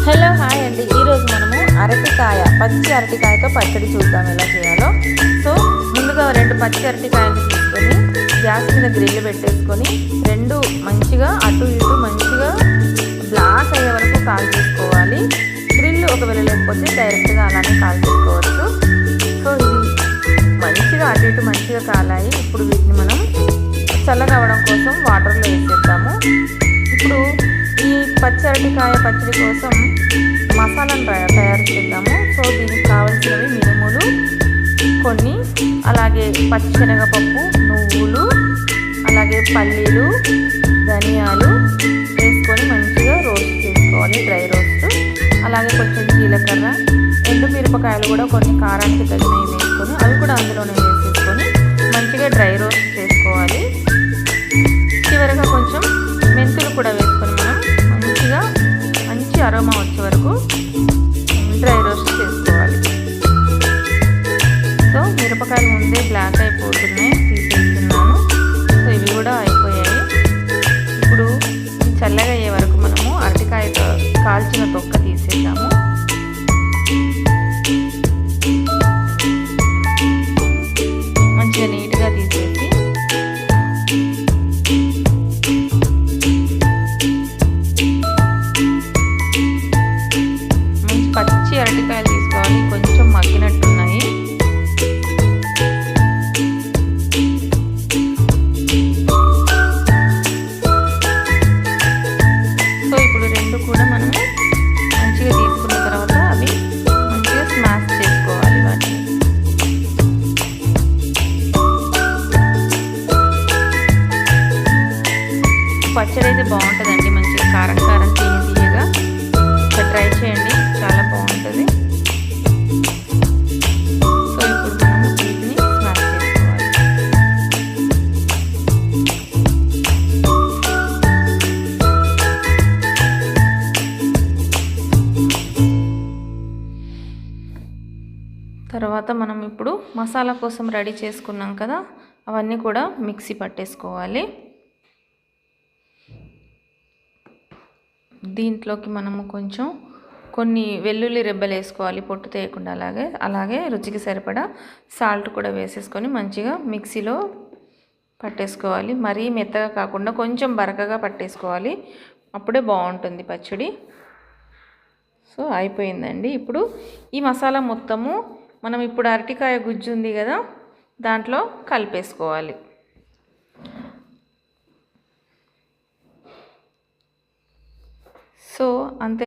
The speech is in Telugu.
హలో హాయ్ అండి. ఈరోజు మనము పచ్చి అరటికాయతో పచ్చడి చూద్దాం ఎలా చేయాలో. సో ముందుగా 2 పచ్చి అరటికాయలు తీసుకొని గ్యాస్ మీద గ్రిల్ పెట్టేసుకొని రెండు మంచిగా అటు ఇటు మంచిగా బ్లాక్ అయ్యే వరకు కాల్ చేసుకోవాలి. గ్రిల్ ఒకవేళ లేకపోతే డైరెక్ట్గా అలానే కాల్ చేసుకోవచ్చు. సో ఇది మంచిగా అటు ఇటు మంచిగా కాలాయి. ఇప్పుడు వీటిని మనం చల్లగా అవ్వడం కోసం వాటర్లో వేసేద్దాము. ఇప్పుడు ఈ పచ్చి అరటికాయ పచ్చడి కోసం మసాలాను తయారు చేద్దాము. సో దీనికి కావాల్సినవి మినుములు కొన్ని, అలాగే పచ్చిశనగపప్పు, నువ్వులు, అలాగే పల్లీలు, ధనియాలు వేసుకొని మంచిగా రోస్ట్ చేసుకోవాలి, డ్రై రోస్ట్. అలాగే కొంచెం జీలకర్ర, ఎండు మిరపకాయలు కూడా కొన్ని కారానికి తగినవి వేసుకొని అవి కూడా అందులోనే వేసేసుకొని మంచిగా డ్రై రోస్ట్ చేసుకోవాలి. చివరగా కొంచెం మెంతులు కూడా వేసుకొని మనం మంచిగా మంచి అరోమా వచ్చే వరకు డ్రై రోస్ట్ చేసుకోవాలి. సో మిరపకాయలు ముందే బ్లాక్ అయిపోతున్నాయి, తీసేస్తున్నాను. సో ఇవి కూడా అయిపోయాయి. ఇప్పుడు చల్లగా అయ్యే వరకు మనము అరటికాయతో కాల్చిన తొక్క తీసేద్దాము. మంచిగా నీట్గా తీసేసి పచ్చి అరటికాయలు తీసుకోవాలి, కొంచెం మగ్గినట్టున్నాయి. సో ఇప్పుడు రెండు కూడా మనము మంచిగా తీసుకున్న తర్వాత అవి మంచిగా స్మాష్ చేసుకోవాలి. వాటిని పచ్చడి అయితే బాగుంటుందండి, మంచిగా కారం కారం తీయగా. ట్రై చేయండి, చాలా బాగుంటుంది. సో ఇప్పుడు మనం వీటిని స్మాష్ చేసుకోవాలి. తర్వాత మనం ఇప్పుడు మసాలా కోసం రెడీ చేసుకున్నాం కదా, అవన్నీ కూడా మిక్సీ పట్టేసుకోవాలి. దీంట్లోకి మనము కొన్ని వెల్లుల్లి రెబ్బలు వేసుకోవాలి, పొట్టు తీయకుండా. అలాగే రుచికి సరిపడా సాల్ట్ కూడా వేసేసుకొని మంచిగా మిక్సీలో పట్టేసుకోవాలి. మరీ మెత్తగా కాకుండా కొంచెం బరకగా పట్టేసుకోవాలి, అప్పుడే బాగుంటుంది పచ్చడి. సో అయిపోయిందండి. ఇప్పుడు ఈ మసాలా మొత్తము మనం ఇప్పుడు అరటికాయ గుజ్జు ఉంది కదా, దాంట్లో కలిపేసుకోవాలి. సో అంతే.